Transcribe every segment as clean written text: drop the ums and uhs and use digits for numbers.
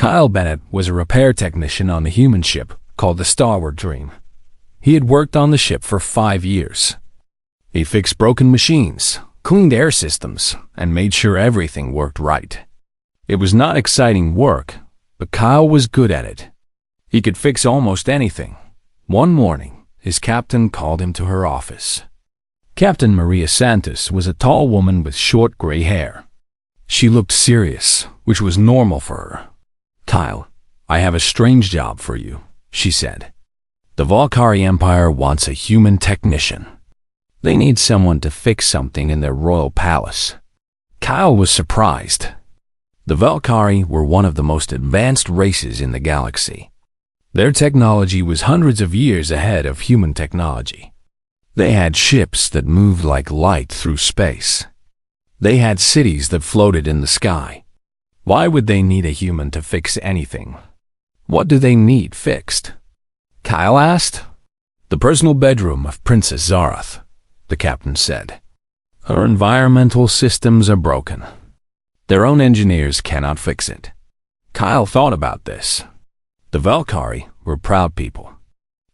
Kyle Bennett was a repair technician on the human ship called the Starbound Dream. He had worked on the ship for 5 years. He fixed broken machines, cleaned air systems, and made sure everything worked right. It was not exciting work, but Kyle was good at it. He could fix almost anything. One morning, his captain called him to her office. Captain Maria Santos was a tall woman with short gray hair. She looked serious, which was normal for her. "Kyle, I have a strange job for you," she said. "The Valkyrie Empire wants a human technician. They need someone to fix something in their royal palace." Kyle was surprised. The Valkyrie were one of the most advanced races in the galaxy. Their technology was hundreds of years ahead of human technology. They had ships that moved like light through space. They had cities that floated in the sky. Why would they need a human to fix anything? What do they need fixed? Kyle asked. "The personal bedroom of Princess Zarath," the captain said. "Her environmental systems are broken. Their own engineers cannot fix it." Kyle thought about this. The Valkyrie were proud people.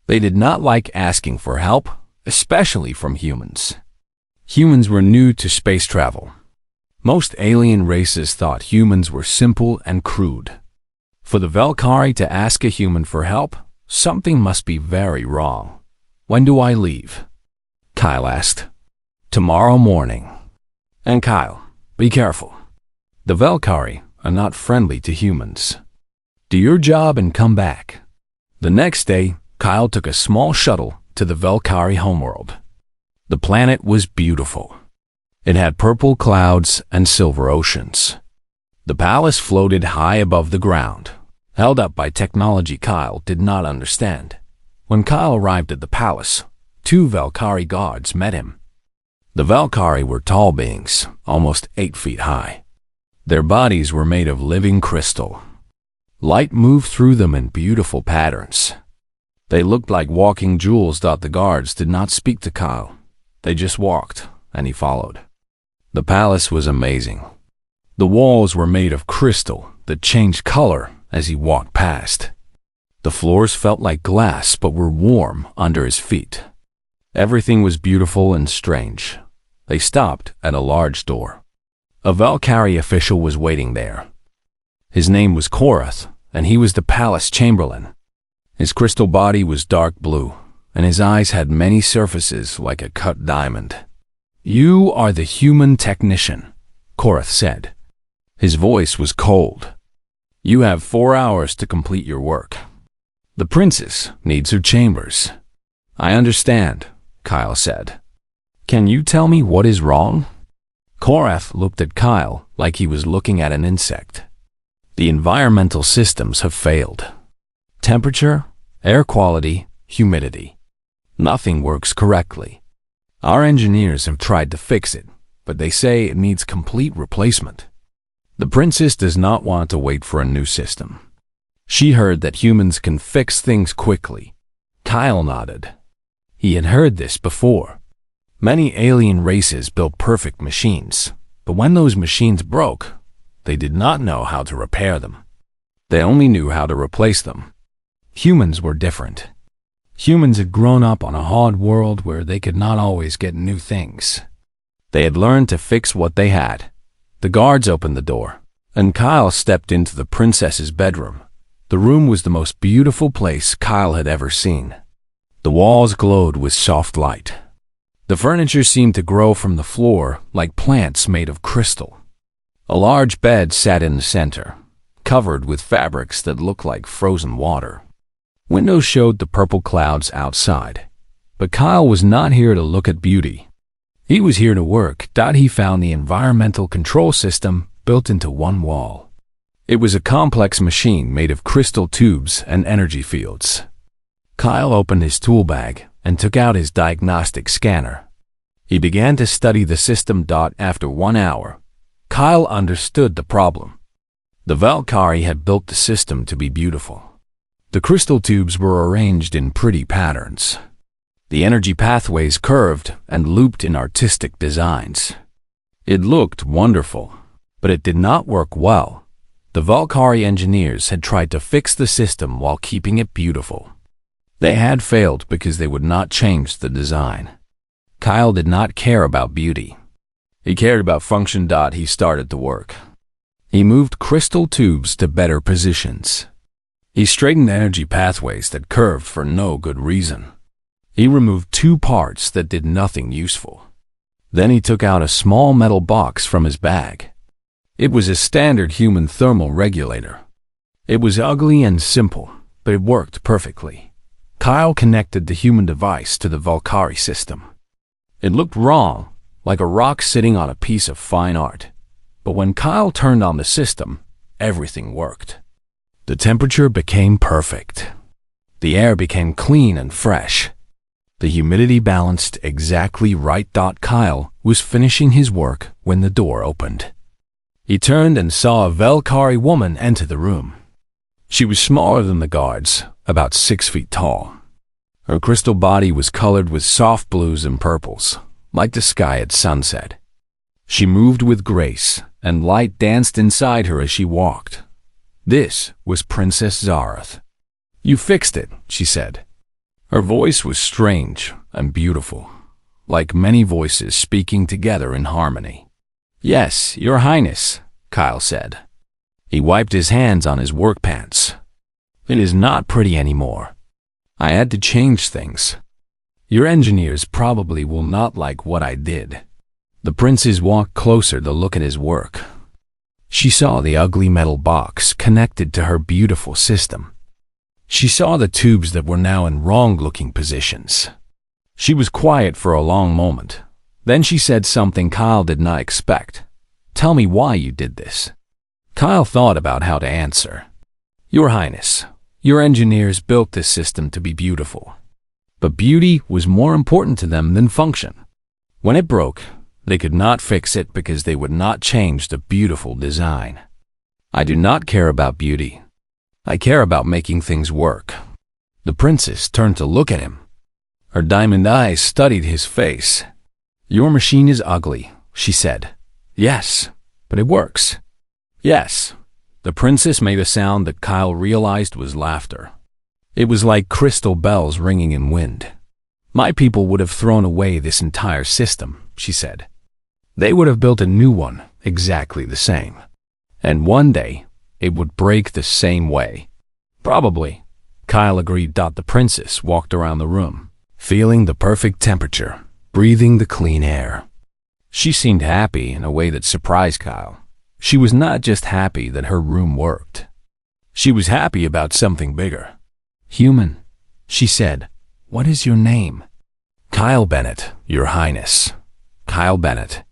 They did not like asking for help, especially from humans. Humans were new to space travel. Most alien races thought humans were simple and crude. For the Valkyrie to ask a human for help, something must be very wrong. "When do I leave?" Kyle asked. "Tomorrow morning." "And Kyle, be careful. The Valkyrie are not friendly to humans. Do your job and come back." The next day, Kyle took a small shuttle to the Valkyrie homeworld. The planet was beautiful. It had purple clouds and silver oceans. The palace floated high above the ground, held up by technology Kyle did not understand. When Kyle arrived at the palace, 2 Valkyrie guards met him. The Valkyrie were tall beings, almost 8 feet high. Their bodies were made of living crystal. Light moved through them in beautiful patterns. They looked like walking jewels. The guards did not speak to Kyle. They just walked, and he followed. The palace was amazing. The walls were made of crystal that changed color as he walked past. The floors felt like glass but were warm under his feet. Everything was beautiful and strange. They stopped at a large door. A Valkyrie official was waiting there. His name was Korath, and he was the palace chamberlain. His crystal body was dark blue, and his eyes had many surfaces like a cut diamond. "You are the human technician," Korath said. His voice was cold. "You have 4 hours to complete your work. The princess needs her chambers." "I understand," Kyle said. "Can you tell me what is wrong?" Korath looked at Kyle like he was looking at an insect. "The environmental systems have failed. Temperature, air quality, humidity. Nothing works correctly. Our engineers have tried to fix it, but they say it needs complete replacement. The princess does not want to wait for a new system. She heard that humans can fix things quickly." Kyle nodded. He had heard this before. Many alien races built perfect machines, but when those machines broke, they did not know how to repair them. They only knew how to replace them. Humans were different. Humans had grown up on a hard world where they could not always get new things. They had learned to fix what they had. The guards opened the door, and Kyle stepped into the princess's bedroom. The room was the most beautiful place Kyle had ever seen. The walls glowed with soft light. The furniture seemed to grow from the floor like plants made of crystal. A large bed sat in the center, covered with fabrics that looked like frozen water. Windows showed the purple clouds outside. But Kyle was not here to look at beauty. He was here to work. He found the environmental control system built into one wall. It was a complex machine made of crystal tubes and energy fields. Kyle opened his tool bag and took out his diagnostic scanner. He began to study the system. After 1 hour, Kyle understood the problem. The Valkyrie had built the system to be beautiful. The crystal tubes were arranged in pretty patterns. The energy pathways curved and looped in artistic designs. It looked wonderful, but it did not work well. The Valkyrie engineers had tried to fix the system while keeping it beautiful. They had failed because they would not change the design. Kyle did not care about beauty. He cared about function. He started to work. He moved crystal tubes to better positions. He straightened energy pathways that curved for no good reason. He removed 2 parts that did nothing useful. Then he took out a small metal box from his bag. It was a standard human thermal regulator. It was ugly and simple, but it worked perfectly. Kyle connected the human device to the Valkyrie system. It looked wrong, like a rock sitting on a piece of fine art. But when Kyle turned on the system, everything worked. The temperature became perfect. The air became clean and fresh. The humidity balanced exactly right. Kyle was finishing his work when the door opened. He turned and saw a Valkyrie woman enter the room. She was smaller than the guards, about 6 feet tall. Her crystal body was colored with soft blues and purples, like the sky at sunset. She moved with grace, and light danced inside her as she walked. This was Princess Zarath. "You fixed it," she said. Her voice was strange and beautiful, like many voices speaking together in harmony. "Yes, Your Highness," Kyle said. He wiped his hands on his work pants. "It is not pretty anymore. I had to change things. Your engineers probably will not like what I did." The princess walked closer to look at his work. She saw the ugly metal box connected to her beautiful system. She saw the tubes that were now in wrong-looking positions. She was quiet for a long moment. Then she said something Kyle did not expect. "Tell me why you did this." Kyle thought about how to answer. "Your Highness, your engineers built this system to be beautiful. But beauty was more important to them than function. When it broke, they could not fix it because they would not change the beautiful design. I do not care about beauty. I care about making things work." The princess turned to look at him. Her diamond eyes studied his face. "Your machine is ugly," she said. "Yes, but it works." "Yes." The princess made a sound that Kyle realized was laughter. It was like crystal bells ringing in wind. "My people would have thrown away this entire system," she said. "They would have built a new one, exactly the same. And one day, it would break the same way." "Probably," Kyle agreed. The princess walked around the room, feeling the perfect temperature, breathing the clean air. She seemed happy in a way that surprised Kyle. She was not just happy that her room worked. She was happy about something bigger. "Human," she said, "what is your name?" "Kyle Bennett, Your Highness. Kyle Bennett."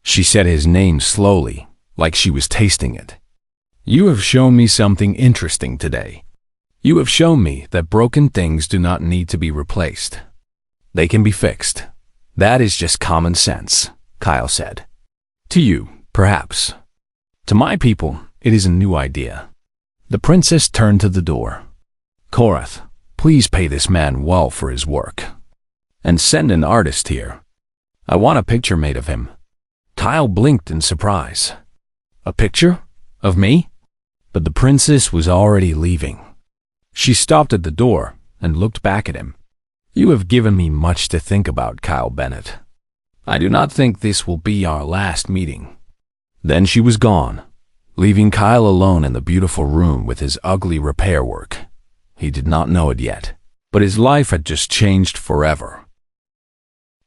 She said his name slowly, like she was tasting it. "You have shown me something interesting today. You have shown me that broken things do not need to be replaced. They can be fixed. That is just common sense," Kyle said. "To you, perhaps. To my people, it is a new idea." The princess turned to the door. "Korath, please pay this man well for his work. And send an artist here. I want a picture made of him." Kyle blinked in surprise. "A picture? Of me?" But the princess was already leaving. She stopped at the door and looked back at him. "You have given me much to think about, Kyle Bennett. I do not think this will be our last meeting." Then she was gone, leaving Kyle alone in the beautiful room with his ugly repair work. He did not know it yet, but his life had just changed forever.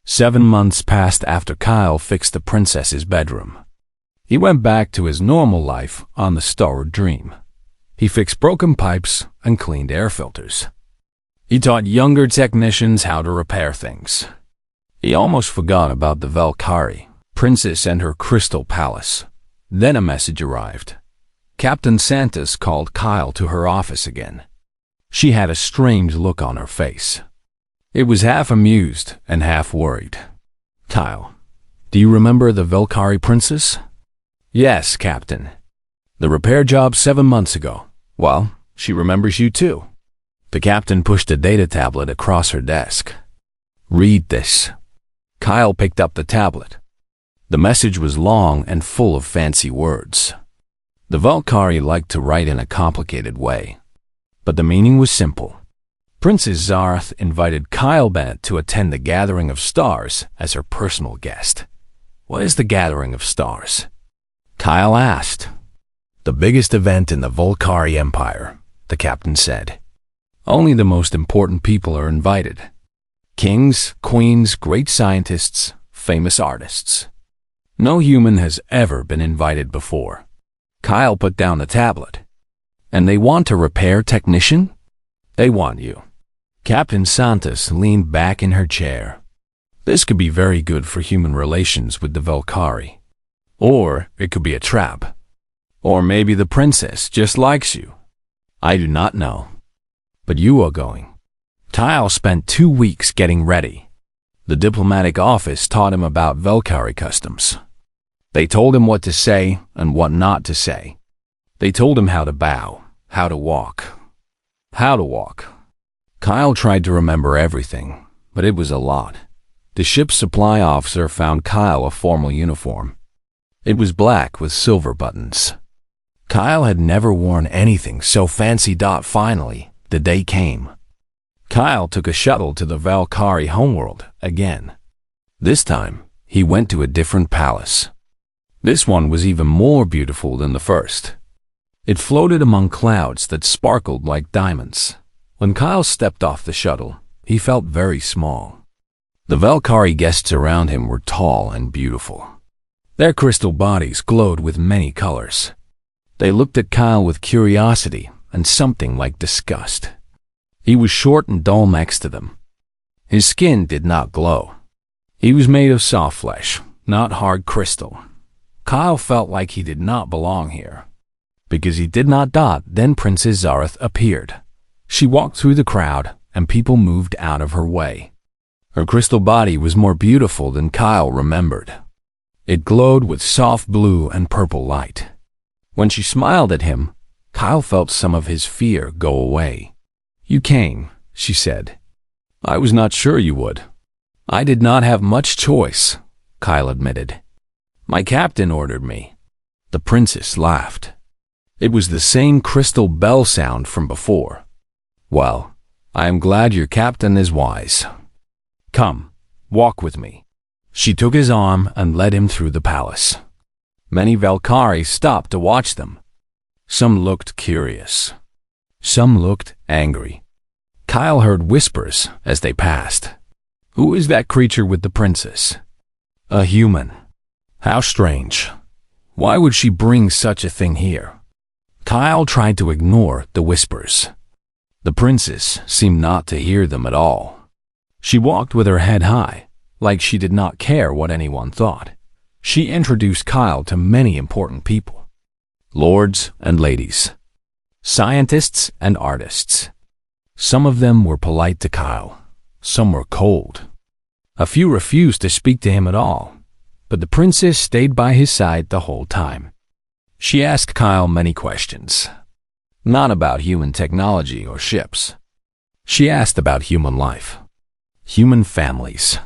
7 months passed after Kyle fixed the princess's bedroom. He went back to his normal life on the Starboard Dream. He fixed broken pipes and cleaned air filters. He taught younger technicians how to repair things. He almost forgot about the Valkyrie princess and her crystal palace. Then a message arrived. Captain Santos called Kyle to her office again. She had a strange look on her face. It was half amused and half worried. "Kyle, do you remember the Valkyrie princess?" "Yes, Captain. The repair job 7 months ago. Well, she remembers you too." The captain pushed a data tablet across her desk. "Read this." Kyle picked up the tablet. The message was long and full of fancy words. The Valkyrie liked to write in a complicated way, but the meaning was simple. Princess Zareth invited Kyle Bennett to attend the Gathering of Stars as her personal guest. What is the Gathering of Stars? Kyle asked. The biggest event in the Valkyrie Empire, the captain said. Only the most important people are invited. Kings, queens, great scientists, famous artists. No human has ever been invited before. Kyle put down the tablet. And they want a repair technician? They want you. Captain Santos leaned back in her chair. This could be very good for human relations with the Valkyrie. Or it could be a trap. Or maybe the princess just likes you. I do not know. But you are going. Kyle spent 2 weeks getting ready. The diplomatic office taught him about Valkyrie customs. They told him what to say and what not to say. They told him how to bow, how to walk. How to walk. Kyle tried to remember everything, but it was a lot. The ship's supply officer found Kyle a formal uniform. It was black with silver buttons. Kyle had never worn anything so fancy. Finally, the day came. Kyle took a shuttle to the Valkyrie homeworld again. This time, he went to a different palace. This one was even more beautiful than the first. It floated among clouds that sparkled like diamonds. When Kyle stepped off the shuttle, he felt very small. The Valkyrie guests around him were tall and beautiful. Their crystal bodies glowed with many colors. They looked at Kyle with curiosity and something like disgust. He was short and dull next to them. His skin did not glow. He was made of soft flesh, not hard crystal. Kyle felt like he did not belong here. Because he did not. Then Princess Zareth appeared. She walked through the crowd, and people moved out of her way. Her crystal body was more beautiful than Kyle remembered. It glowed with soft blue and purple light. When she smiled at him, Kyle felt some of his fear go away. You came, she said. I was not sure you would. I did not have much choice, Kyle admitted. My captain ordered me. The princess laughed. It was the same crystal bell sound from before. Well, I am glad your captain is wise. Come, walk with me. She took his arm and led him through the palace. Many Valkyrie stopped to watch them. Some looked curious. Some looked angry. Kyle heard whispers as they passed. Who is that creature with the princess? A human. How strange. Why would she bring such a thing here? Kyle tried to ignore the whispers. The princess seemed not to hear them at all. She walked with her head high, like she did not care what anyone thought. She introduced Kyle to many important people. Lords and ladies. Scientists and artists. Some of them were polite to Kyle. Some were cold. A few refused to speak to him at all, but the princess stayed by his side the whole time. She asked Kyle many questions. Not about human technology or ships. She asked about human life, human families,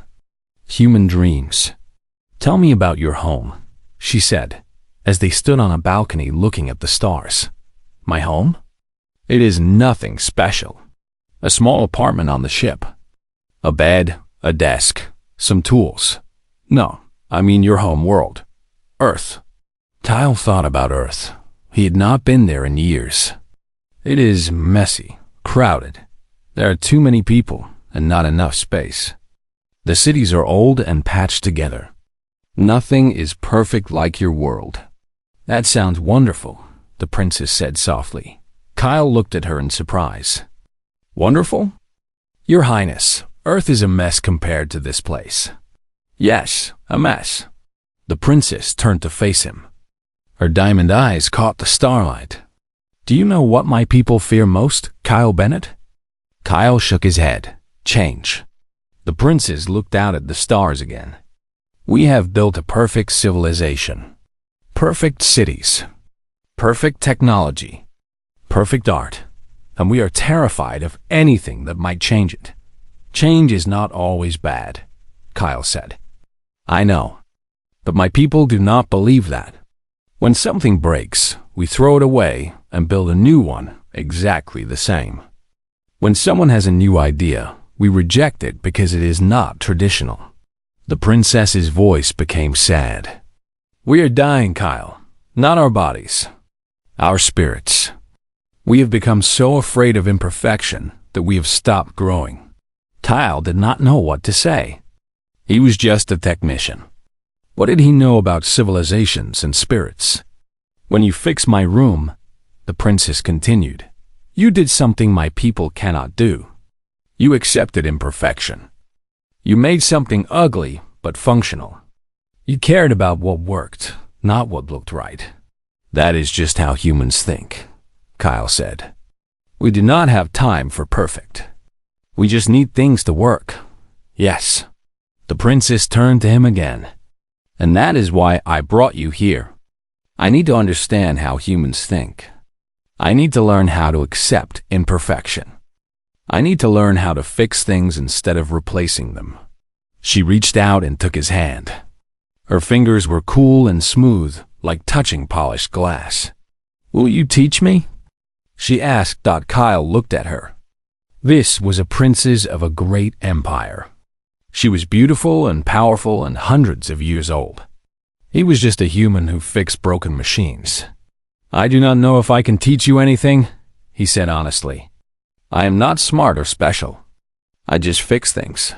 human dreams. Tell me about your home, she said, as they stood on a balcony looking at the stars. My home? It is nothing special. A small apartment on the ship. A bed, a desk, some tools. No, I mean your home world. Earth. Kyle thought about Earth. He had not been there in years. It is messy, crowded. There are too many people and not enough space. The cities are old and patched together. Nothing is perfect like your world. That sounds wonderful, the princess said softly. Kyle looked at her in surprise. Wonderful? Your Highness, Earth is a mess compared to this place. Yes, a mess. The princess turned to face him. Her diamond eyes caught the starlight. Do you know what my people fear most, Kyle Bennett? Kyle shook his head. Change. The princess looked out at the stars again. We have built a perfect civilization. Perfect cities. Perfect technology. Perfect art. And we are terrified of anything that might change it. Change is not always bad, Kyle said. I know. But my people do not believe that. When something breaks, we throw it away and build a new one exactly the same. When someone has a new idea, we reject it because it is not traditional. The princess's voice became sad. We are dying, Kyle. Not our bodies. Our spirits. We have become so afraid of imperfection that we have stopped growing. Kyle did not know what to say. He was just a technician. What did he know about civilizations and spirits? When you fix my room, the princess continued, you did something my people cannot do. You accepted imperfection. You made something ugly but functional. You cared about what worked, not what looked right. That is just how humans think, Kyle said. We do not have time for perfect. We just need things to work. Yes. The princess turned to him again. And that is why I brought you here. I need to understand how humans think. I need to learn how to accept imperfection. I need to learn how to fix things instead of replacing them. She reached out and took his hand. Her fingers were cool and smooth, like touching polished glass. Will you teach me? She asked. Kyle looked at her. This was a princess of a great empire. She was beautiful and powerful and hundreds of years old. He was just a human who fixed broken machines. I do not know if I can teach you anything, he said honestly. I am not smart or special. I just fix things.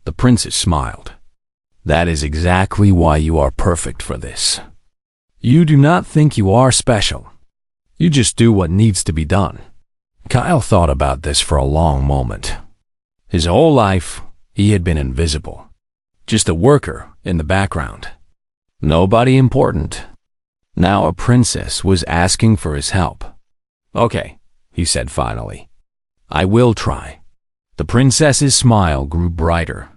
The princess smiled. That is exactly why you are perfect for this. You do not think you are special. You just do what needs to be done. Kyle thought about this for a long moment. His whole life, he had been invisible. Just a worker in the background. Nobody important. Now a princess was asking for his help. Okay, he said finally. I will try. The princess's smile grew brighter.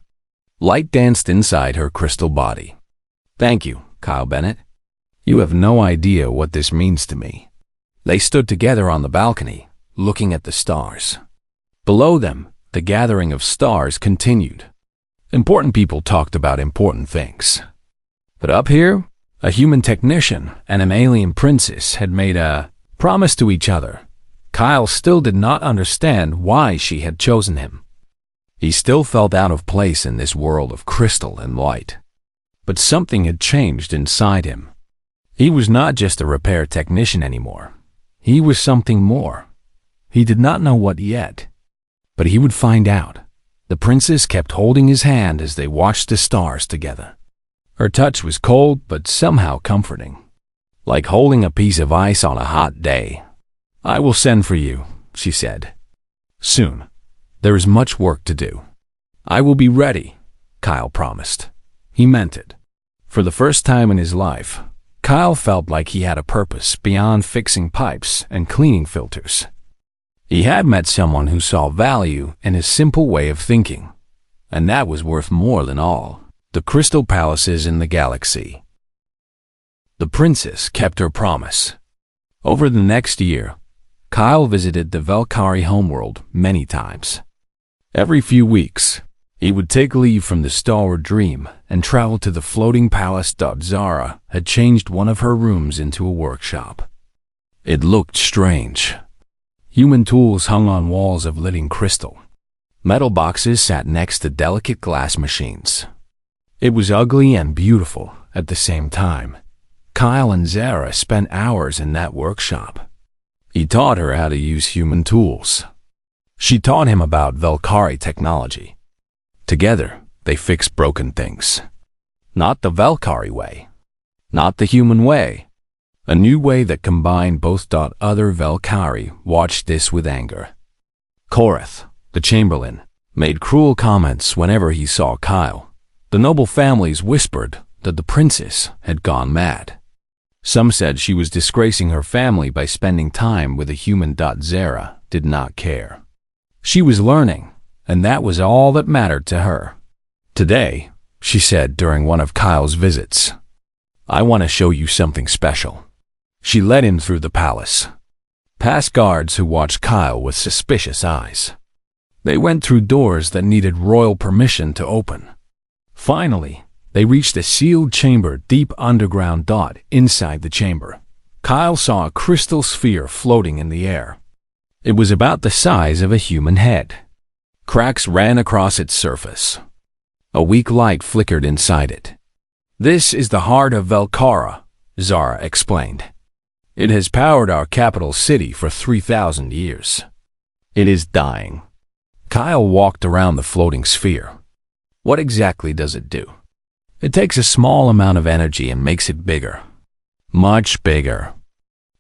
Light danced inside her crystal body. Thank you, Kyle Bennett. You have no idea what this means to me. They stood together on the balcony, looking at the stars. Below them, the gathering of stars continued. Important people talked about important things. But up here, a human technician and an alien princess had made a promise to each other. Kyle still did not understand why she had chosen him. He still felt out of place in this world of crystal and light. But something had changed inside him. He was not just a repair technician anymore. He was something more. He did not know what yet. But he would find out. The princess kept holding his hand as they watched the stars together. Her touch was cold but somehow comforting. Like holding a piece of ice on a hot day. I will send for you, she said. Soon. There is much work to do. I will be ready, Kyle promised. He meant it. For the first time in his life, Kyle felt like he had a purpose beyond fixing pipes and cleaning filters. He had met someone who saw value in his simple way of thinking, and that was worth more than all the crystal palaces in the galaxy. The princess kept her promise. Over the next year, Kyle visited the Valkyrie homeworld many times. Every few weeks, he would take leave from the Starward Dream and travel to the floating palace. Zara had changed one of her rooms into a workshop. It looked strange. Human tools hung on walls of living crystal. Metal boxes sat next to delicate glass machines. It was ugly and beautiful at the same time. Kyle and Zara spent hours in that workshop. He taught her how to use human tools. She taught him about Valkyrie technology. Together, they fixed broken things. Not the Valkyrie way. Not the human way. A new way that combined both. Other Valkyrie watched this with anger. Korath, the Chamberlain, made cruel comments whenever he saw Kyle. The noble families whispered that the princess had gone mad. Some said she was disgracing her family by spending time with a human. Zara did not care. She was learning, and that was all that mattered to her. Today, she said during one of Kyle's visits, I want to show you something special. She led him through the palace, past guards who watched Kyle with suspicious eyes. They went through doors that needed royal permission to open. Finally, they reached a sealed chamber deep underground. Inside the chamber, Kyle saw a crystal sphere floating in the air. It was about the size of a human head. Cracks ran across its surface. A weak light flickered inside it. "This is the heart of Velkara," Zara explained. "It has powered our capital city for 3,000 years. It is dying." Kyle walked around the floating sphere. "What exactly does it do?" "It takes a small amount of energy and makes it bigger. Much bigger.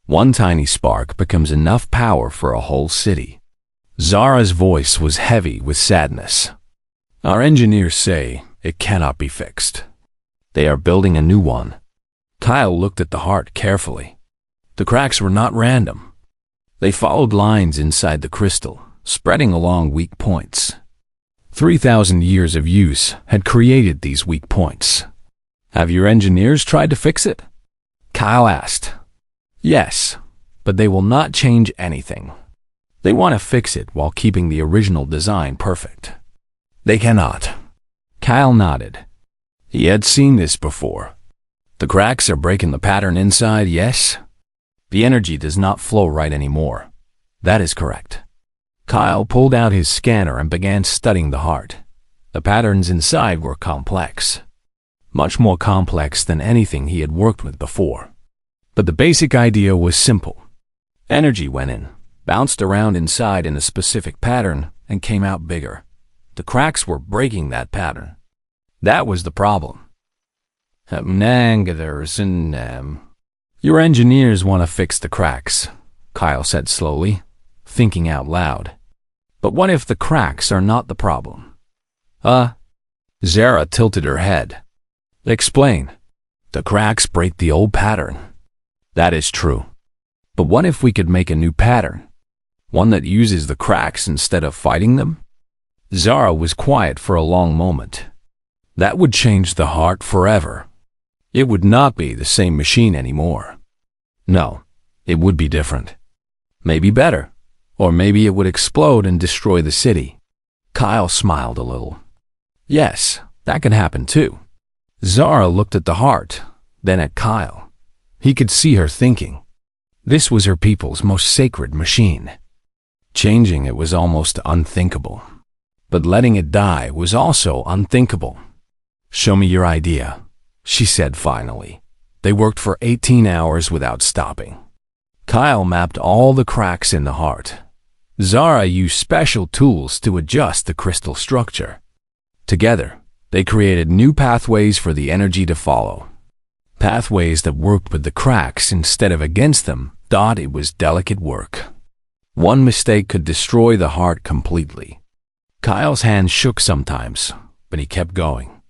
One tiny spark becomes enough power for a whole city." Zara's voice was heavy with sadness. "Our engineers say it cannot be fixed. They are building a new one." Kyle looked at the heart carefully. The cracks were not random. They followed lines inside the crystal, spreading along weak points. 3,000 years of use had created these weak points. "Have your engineers tried to fix it?" Kyle asked. "Yes, but they will not change anything. They want to fix it while keeping the original design perfect." "They cannot." Kyle nodded. He had seen this before. "The cracks are breaking the pattern inside, yes? The energy does not flow right anymore." "That is correct." Kyle pulled out his scanner and began studying the heart. The patterns inside were complex. Much more complex than anything he had worked with before. But the basic idea was simple. Energy went in, bounced around inside in a specific pattern, and came out bigger. The cracks were breaking that pattern. That was the problem. "Your engineers want to fix the cracks," Kyle said slowly, thinking out loud. "But what if the cracks are not the problem?" Zara tilted her head. "Explain." "The cracks break the old pattern." "That is true. But what if we could make a new pattern? One that uses the cracks instead of fighting them?" Zara was quiet for a long moment. "That would change the heart forever. It would not be the same machine anymore." "No, it would be different. Maybe better. Or maybe it would explode and destroy the city." Kyle smiled a little. "Yes, that could happen too." Zara looked at the heart, then at Kyle. He could see her thinking. This was her people's most sacred machine. Changing it was almost unthinkable. But letting it die was also unthinkable. "Show me your idea," she said finally. They worked for 18 hours without stopping. Kyle mapped all the cracks in the heart. Zara used special tools to adjust the crystal structure. Together, they created new pathways for the energy to follow. Pathways that worked with the cracks instead of against them. It was delicate work. One mistake could destroy the heart completely. Kyle's hand shook sometimes, but he kept going.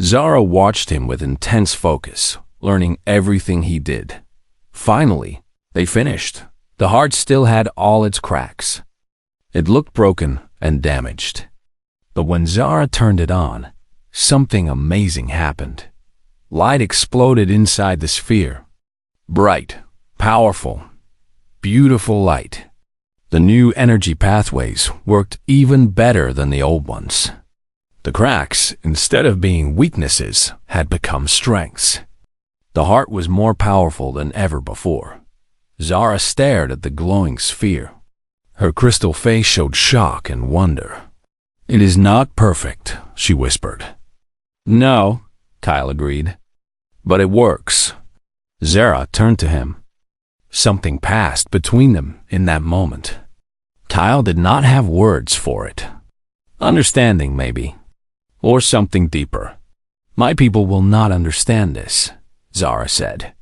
Zara watched him with intense focus, learning everything he did. Finally, they finished. The heart still had all its cracks. It looked broken and damaged. But when Zara turned it on, something amazing happened. Light exploded inside the sphere. Bright, powerful, beautiful light. The new energy pathways worked even better than the old ones. The cracks, instead of being weaknesses, had become strengths. The heart was more powerful than ever before. Zara stared at the glowing sphere. Her crystal face showed shock and wonder. "It is not perfect," she whispered. "No," Kyle agreed. "But it works." Zara turned to him. Something passed between them in that moment. Kyle did not have words for it. Understanding, maybe. Or something deeper. "My people will not understand this," Zara said.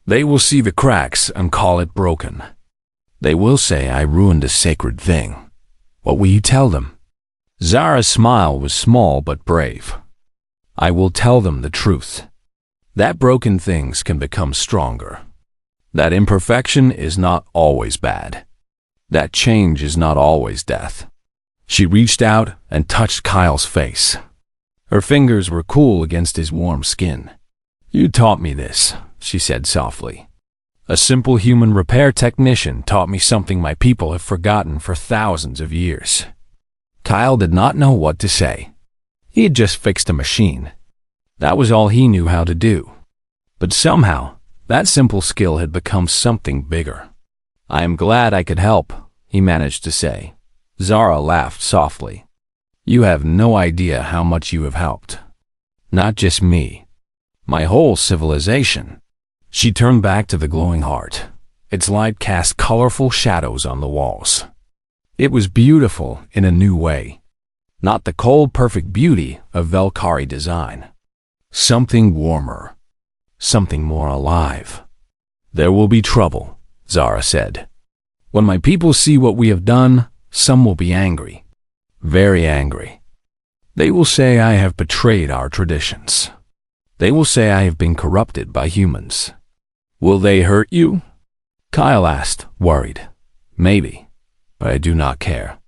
"They will see the cracks and call it broken. They will say I ruined a sacred thing. What will you tell them?" Zara's smile was small but brave. "I will tell them the truth. That broken things can become stronger. That imperfection is not always bad. That change is not always death." She reached out and touched Kyle's face. Her fingers were cool against his warm skin. "You taught me this," she said softly. "A simple human repair technician taught me something my people have forgotten for thousands of years." Kyle did not know what to say. He had just fixed a machine. That was all he knew how to do. But somehow, That simple skill had become something bigger. "I am glad I could help," he managed to say. Zara laughed softly. "You have no idea how much you have helped. Not just me. My whole civilization." She turned back to the glowing heart. Its light cast colorful shadows on the walls. It was beautiful in a new way. Not the cold, perfect beauty of Valkyrie design. Something warmer. Something more alive. "There will be trouble," Zara said. "When my people see what we have done, some will be angry. Very angry. They will say I have betrayed our traditions. They will say I have been corrupted by humans." "Will they hurt you?" Kyle asked, worried. "Maybe, but I do not care."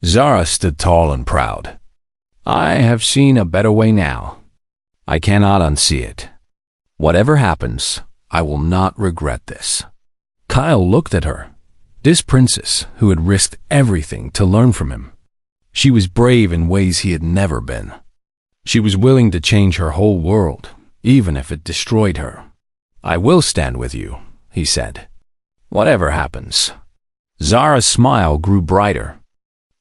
Zara stood tall and proud. "I have seen a better way now. I cannot unsee it. Whatever happens, I will not regret this." Kyle looked at her. This princess who had risked everything to learn from him. She was brave in ways he had never been. She was willing to change her whole world, even if it destroyed her. "I will stand with you," he said. "Whatever happens." Zara's smile grew brighter.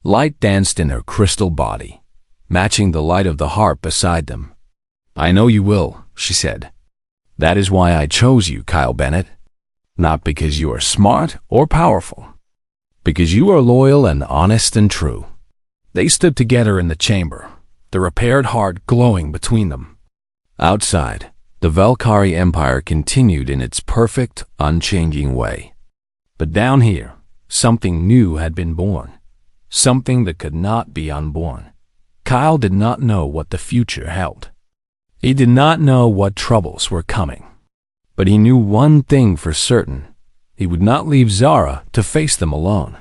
Light danced in her crystal body, matching the light of the harp beside them. "I know you will," she said. "That is why I chose you, Kyle Bennett. Not because you are smart or powerful. Because you are loyal and honest and true." They stood together in the chamber, the repaired heart glowing between them. Outside, the Valkyrie Empire continued in its perfect, unchanging way. But down here, something new had been born. Something that could not be unborn. Kyle did not know what the future held. He did not know what troubles were coming. But he knew one thing for certain. He would not leave Zara to face them alone.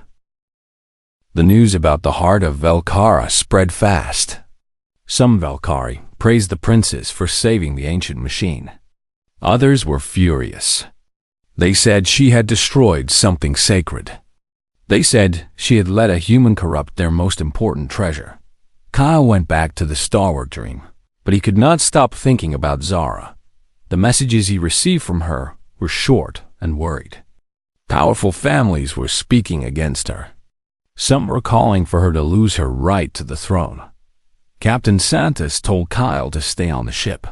The news about the heart of Valkyrie spread fast. Some Valkyrie praised the princess for saving the ancient machine. Others were furious. They said she had destroyed something sacred. They said she had let a human corrupt their most important treasure. Kyle went back to the Starward dream, but he could not stop thinking about Zara. The messages he received from her were short and worried. Powerful families were speaking against her. Some were calling for her to lose her right to the throne. Captain Santos told Kyle to stay on the ship.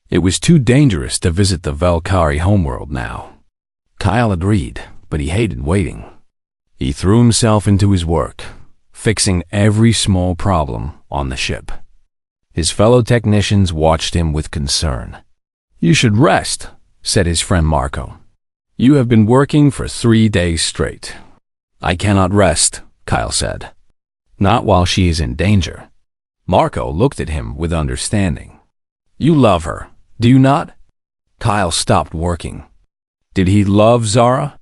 It was too dangerous to visit the Valkyrie homeworld now. Kyle agreed, but he hated waiting. He threw himself into his work, fixing every small problem on the ship. His fellow technicians watched him with concern. "You should rest," said his friend Marco. "You have been working for 3 days straight." "I cannot rest," Kyle said. "Not while she is in danger." Marco looked at him with understanding. "You love her, do you not?" Kyle stopped working. Did he love Zara?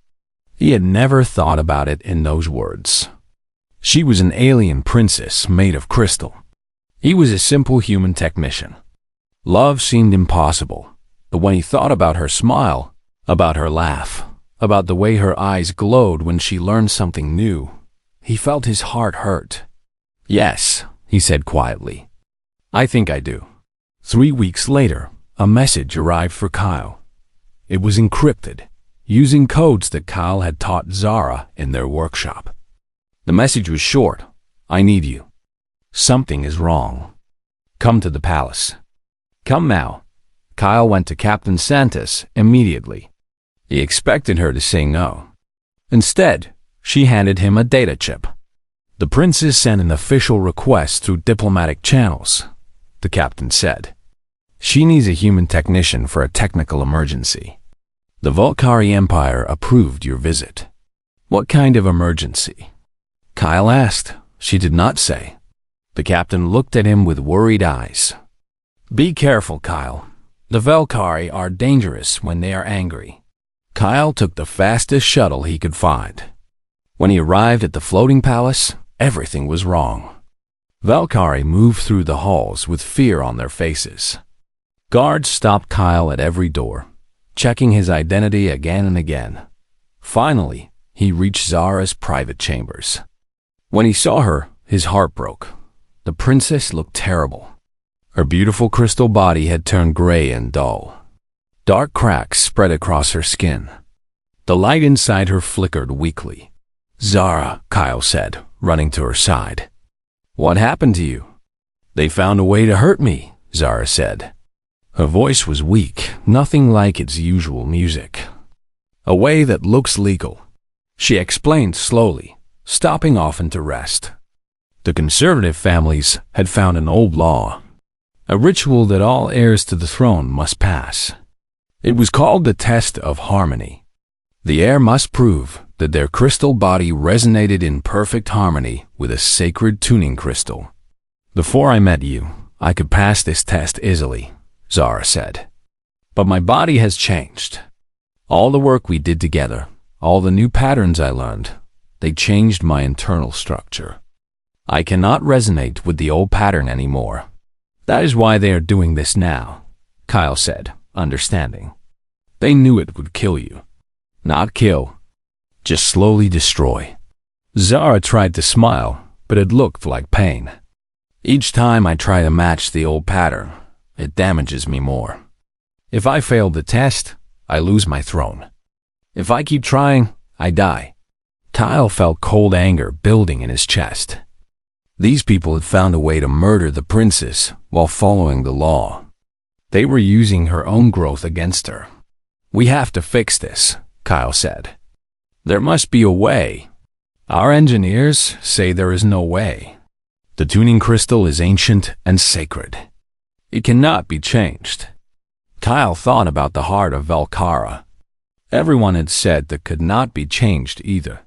He had never thought about it in those words. She was an alien princess made of crystal. He was a simple human technician. Love seemed impossible, but when he thought about her smile, about her laugh, about the way her eyes glowed when she learned something new, he felt his heart hurt. "Yes," he said quietly. "I think I do." 3 weeks later, a message arrived for Kyle. It was encrypted, using codes that Kyle had taught Zara in their workshop. The message was short. "I need you. Something is wrong. Come to the palace." "Come now." Kyle went to Captain Santos immediately. He expected her to say no. Instead, she handed him a data chip. "The princess sent an official request through diplomatic channels," the captain said. "She needs a human technician for a technical emergency. The Valkyrie Empire approved your visit." "What kind of emergency?" Kyle asked. She did not say. The captain looked at him with worried eyes. "Be careful, Kyle. The Valkyrie are dangerous when they are angry." Kyle took the fastest shuttle he could find. When he arrived at the floating palace, everything was wrong. Valkyrie moved through the halls with fear on their faces. Guards stopped Kyle at every door, checking his identity again and again. Finally, he reached Zara's private chambers. When he saw her, his heart broke. The princess looked terrible. Her beautiful crystal body had turned gray and dull. Dark cracks spread across her skin. The light inside her flickered weakly. "Zara," Kyle said, running to her side. "What happened to you?" "They found a way to hurt me," Zara said. Her voice was weak, nothing like its usual music. "A way that looks legal," she explained slowly, stopping often to rest. The conservative families had found an old law, a ritual that all heirs to the throne must pass. It was called the Test of Harmony. The heir must prove that their crystal body resonated in perfect harmony with a sacred tuning crystal. "Before I met you, I could pass this test easily," Zara said. "But my body has changed. All the work we did together, all the new patterns I learned, they changed my internal structure. I cannot resonate with the old pattern anymore. That is why they are doing this now," Kyle said, understanding. "They knew it would kill you. Not kill, just slowly destroy." Zara tried to smile, but it looked like pain. "Each time I try to match the old pattern, it damages me more. If I fail the test, I lose my throne. If I keep trying, I die." Kyle felt cold anger building in his chest. These people had found a way to murder the princess while following the law. They were using her own growth against her. "We have to fix this," Kyle said. "There must be a way." "Our engineers say there is no way. The tuning crystal is ancient and sacred. It cannot be changed." Kyle thought about the heart of Valkara. Everyone had said that could not be changed either.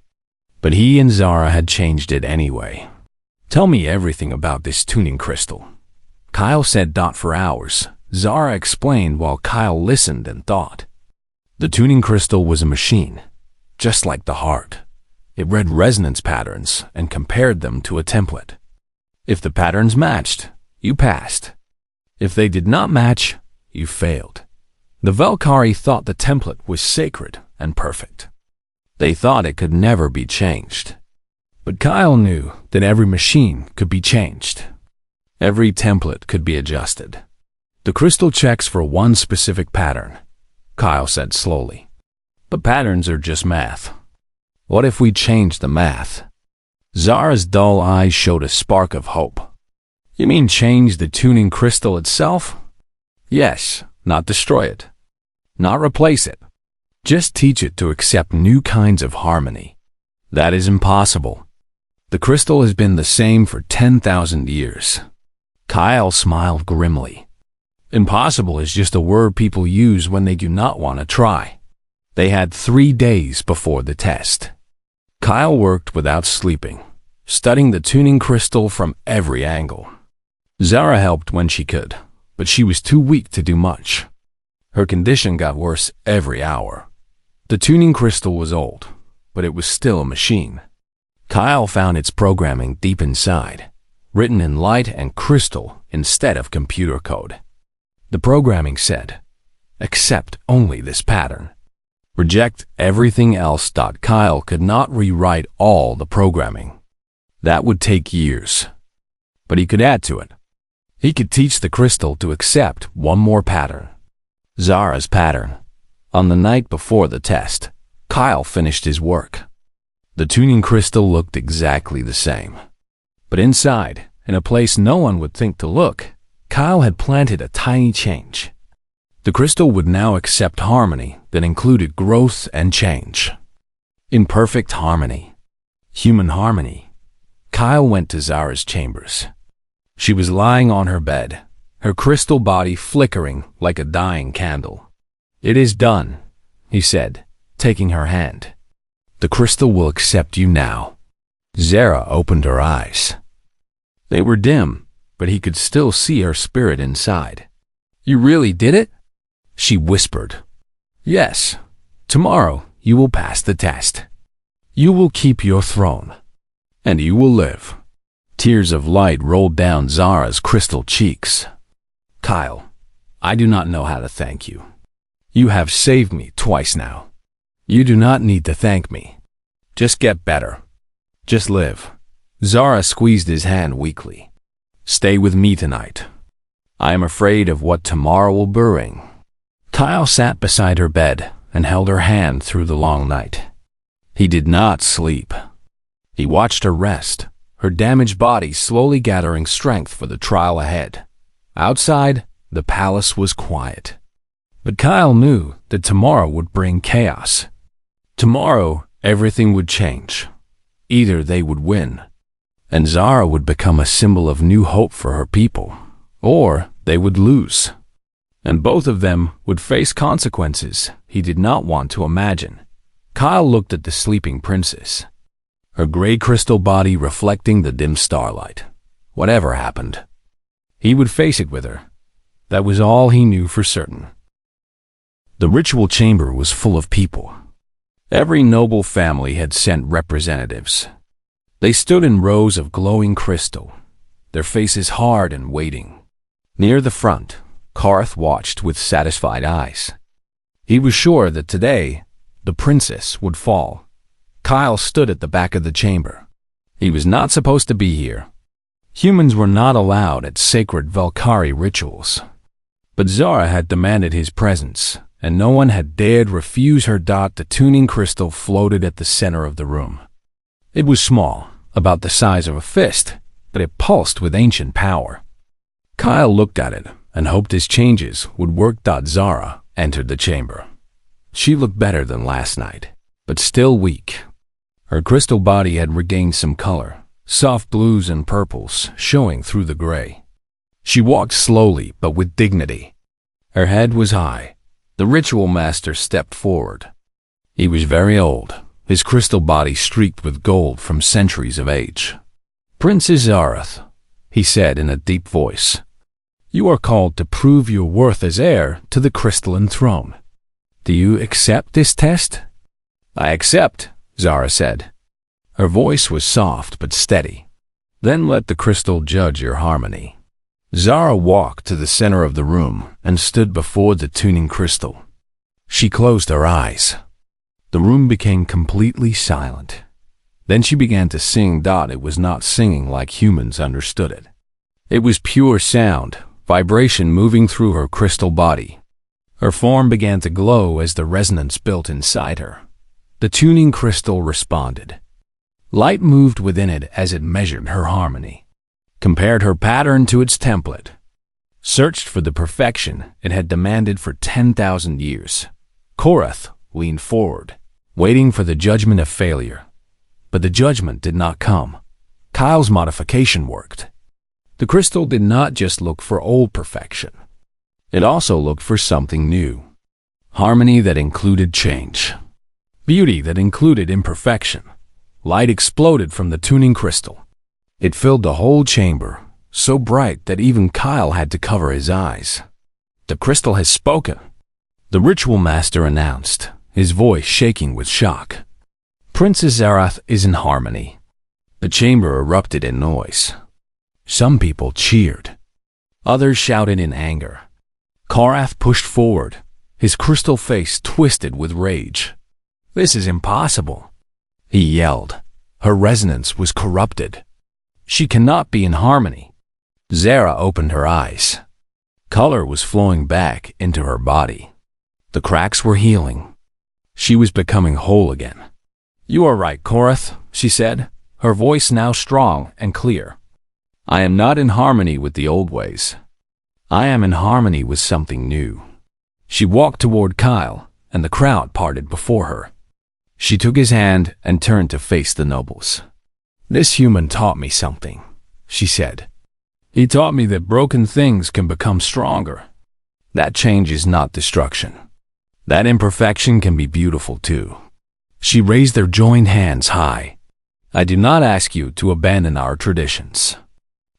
But he and Zara had changed it anyway. "Tell me everything about this tuning crystal." Kyle said not for hours. Zara explained while Kyle listened and thought. The tuning crystal was a machine, just like the heart. It read resonance patterns and compared them to a template. If the patterns matched, you passed. If they did not match, you failed. The Valkyrie thought the template was sacred and perfect. They thought it could never be changed. But Kyle knew that every machine could be changed. Every template could be adjusted. "The crystal checks for one specific pattern," Kyle said slowly. "But patterns are just math. What if we change the math?" Zara's dull eyes showed a spark of hope. "You mean change the tuning crystal itself?" "Yes, not destroy it. Not replace it. Just teach it to accept new kinds of harmony." "That is impossible. The crystal has been the same for 10,000 years. Kyle smiled grimly. "Impossible is just a word people use when they do not want to try." They had 3 days before the test. Kyle worked without sleeping, studying the tuning crystal from every angle. Zara helped when she could, but she was too weak to do much. Her condition got worse every hour. The tuning crystal was old, but it was still a machine. Kyle found its programming deep inside, written in light and crystal instead of computer code. The programming said, "Accept only this pattern. Reject everything else." Kyle could not rewrite all the programming. That would take years. But he could add to it. He could teach the crystal to accept one more pattern. Zara's pattern. On the night before the test, Kyle finished his work. The tuning crystal looked exactly the same. But inside, in a place no one would think to look, Kyle had planted a tiny change. The crystal would now accept harmony that included growth and change. In perfect harmony. Human harmony. Kyle went to Zara's chambers. She was lying on her bed, her crystal body flickering like a dying candle. "It is done," he said, taking her hand. "The crystal will accept you now." Zara opened her eyes. They were dim, but he could still see her spirit inside. "You really did it?" she whispered. "Yes. Tomorrow you will pass the test. You will keep your throne. And you will live." Tears of light rolled down Zara's crystal cheeks. "Kyle, I do not know how to thank you. You have saved me twice now. You do not need to thank me. Just get better. Just live." Zara squeezed his hand weakly. "Stay with me tonight. I am afraid of what tomorrow will bring." Kyle sat beside her bed and held her hand through the long night. He did not sleep. He watched her rest, her damaged body slowly gathering strength for the trial ahead. Outside, the palace was quiet. But Kyle knew that tomorrow would bring chaos. Tomorrow, everything would change. Either they would win, and Zara would become a symbol of new hope for her people, or they would lose. And both of them would face consequences he did not want to imagine. Kyle looked at the sleeping princess, her gray crystal body reflecting the dim starlight. Whatever happened, he would face it with her. That was all he knew for certain. The ritual chamber was full of people. Every noble family had sent representatives. They stood in rows of glowing crystal, their faces hard and waiting. Near the front, Karth watched with satisfied eyes. He was sure that today, the princess would fall. Kyle stood at the back of the chamber. He was not supposed to be here. Humans were not allowed at sacred Valkyrie rituals. But Zara had demanded his presence, and no one had dared refuse her. The tuning crystal floated at the center of the room. It was small, about the size of a fist, but it pulsed with ancient power. Kyle looked at it and hoped his changes would work. Zara entered the chamber. She looked better than last night, but still weak. Her crystal body had regained some color, soft blues and purples showing through the gray. She walked slowly but with dignity. Her head was high. The ritual master stepped forward. He was very old, his crystal body streaked with gold from centuries of age. "Princess Zarath," he said in a deep voice, "you are called to prove your worth as heir to the crystalline throne. Do you accept this test?" "I accept," Zara said. Her voice was soft but steady. "Then let the crystal judge your harmony." Zara walked to the center of the room and stood before the tuning crystal. She closed her eyes. The room became completely silent. Then she began to sing. It was not singing like humans understood it. It was pure sound, vibration moving through her crystal body. Her form began to glow as the resonance built inside her. The tuning crystal responded. Light moved within it as it measured her harmony, compared her pattern to its template, searched for the perfection it had demanded for 10,000 years. Korath leaned forward, waiting for the judgment of failure. But the judgment did not come. Kyle's modification worked. The crystal did not just look for old perfection. It also looked for something new. Harmony that included change. Beauty that included imperfection. Light exploded from the tuning crystal. It filled the whole chamber, so bright that even Kyle had to cover his eyes. "The crystal has spoken," the ritual master announced, his voice shaking with shock. "Princess Zarath is in harmony." The chamber erupted in noise. Some people cheered. Others shouted in anger. Korath pushed forward, his crystal face twisted with rage. "This is impossible," he yelled. Her resonance was corrupted. "She cannot be in harmony." Zara opened her eyes. Color was flowing back into her body. The cracks were healing. She was becoming whole again. "You are right, Korath," she said, her voice now strong and clear. "I am not in harmony with the old ways. I am in harmony with something new." She walked toward Kyle, and the crowd parted before her. She took his hand and turned to face the nobles. "This human taught me something," she said. "He taught me that broken things can become stronger. That change is not destruction. That imperfection can be beautiful too." She raised their joined hands high. "I do not ask you to abandon our traditions.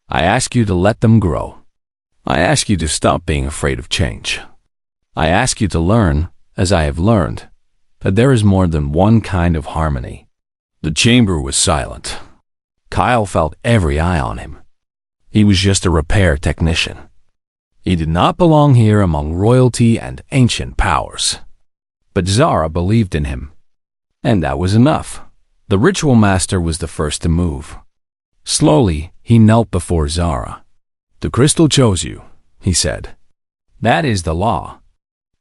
I ask you to let them grow. I ask you to stop being afraid of change. I ask you to learn, as I have learned, that there is more than one kind of harmony." The chamber was silent. Kyle felt every eye on him. He was just a repair technician. He did not belong here among royalty and ancient powers. But Zara believed in him. And that was enough. The ritual master was the first to move. Slowly, he knelt before Zara. "The crystal chose you," he said. "That is the law.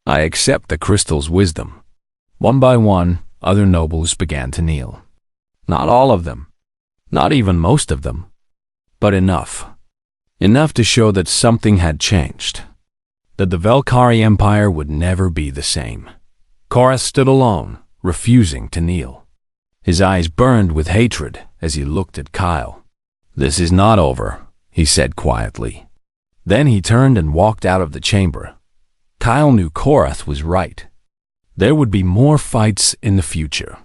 I accept the crystal's wisdom. One by one, other nobles began to kneel. Not all of them, not even most of them, but enough. Enough to show that something had changed, that the Velkari Empire would never be the same. Korra stood alone, refusing to kneel. His eyes burned with hatred as he looked at Kyle. "This is not over," he said quietly. Then he turned and walked out of the chamber. Kyle knew Korath was right. There would be more fights in the future.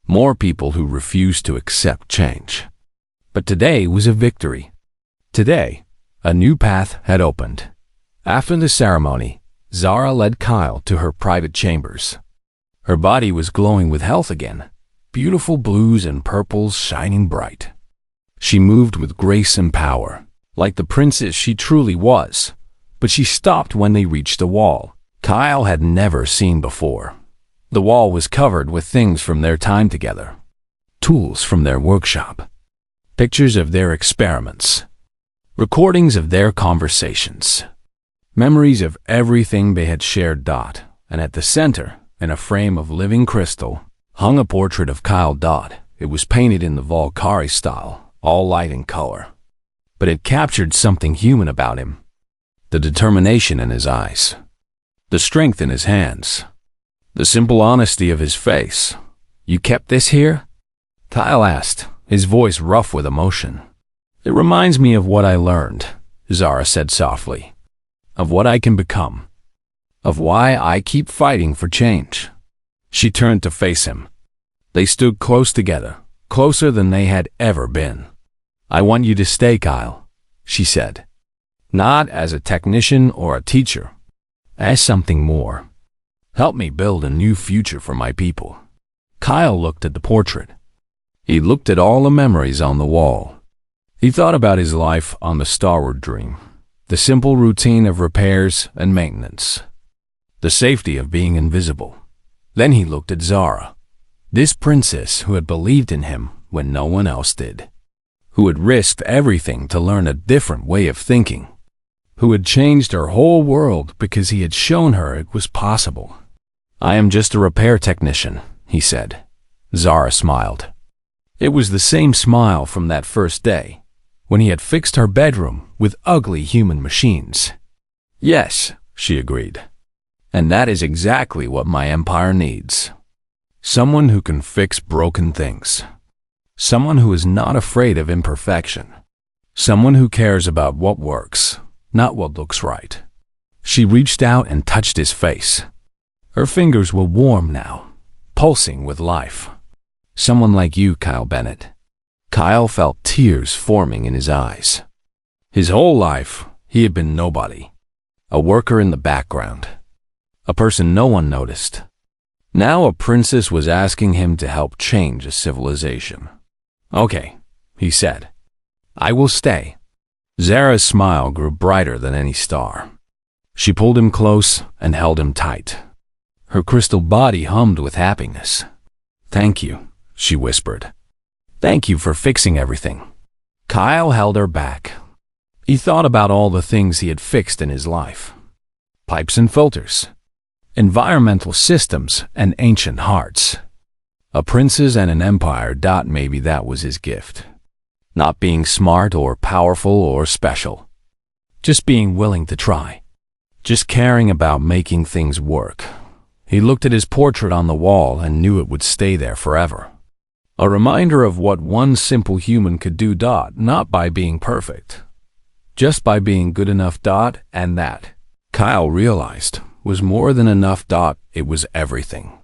More people who refused to accept change. But today was a victory. Today, a new path had opened. After the ceremony, Zara led Kyle to her private chambers. Her body was glowing with health again, beautiful blues and purples shining bright. She moved with grace and power, like the princess she truly was, but she stopped when they reached a wall Kyle had never seen before. The wall was covered with things from their time together, tools from their workshop, pictures of their experiments, recordings of their conversations, memories of everything they had shared. And at the center, in a frame of living crystal, hung a portrait of Kyle. It was painted in the Valkyrie style, all light and color. But it captured something human about him. The determination in his eyes, the strength in his hands, the simple honesty of his face. "You kept this here?" Kyle asked, his voice rough with emotion. "It reminds me of what I learned," Zara said softly. "Of what I can become. Of why I keep fighting for change." She turned to face him. They stood close together, closer than they had ever been. "I want you to stay, Kyle," she said. "Not as a technician or a teacher, as something more. Help me build a new future for my people." Kyle looked at the portrait. He looked at all the memories on the wall. He thought about his life on the Starward Dream, the simple routine of repairs and maintenance, the safety of being invisible. Then he looked at Zara, this princess who had believed in him when no one else did, who had risked everything to learn a different way of thinking, who had changed her whole world because he had shown her it was possible. "I am just a repair technician," he said. Zara smiled. It was the same smile from that first day, when he had fixed her bedroom with ugly human machines. "Yes," she agreed. "And that is exactly what my empire needs. Someone who can fix broken things. Someone who is not afraid of imperfection. Someone who cares about what works, not what looks right." She reached out and touched his face. Her fingers were warm now, pulsing with life. "Someone like you, Kyle Bennett." Kyle felt tears forming in his eyes. His whole life, he had been nobody. A worker in the background. A person no one noticed. Now a princess was asking him to help change a civilization. "Okay," he said. "I will stay." Zara's smile grew brighter than any star. She pulled him close and held him tight. Her crystal body hummed with happiness. "Thank you," she whispered. "Thank you for fixing everything." Kyle held her back. He thought about all the things he had fixed in his life. Pipes and filters, environmental systems and ancient hearts. A princess and an empire. Maybe that was his gift. Not being smart or powerful or special. Just being willing to try. Just caring about making things work. He looked at his portrait on the wall and knew it would stay there forever. A reminder of what one simple human could do. Not by being perfect, just by being good enough. And that, Kyle realized, was more than enough. It was everything.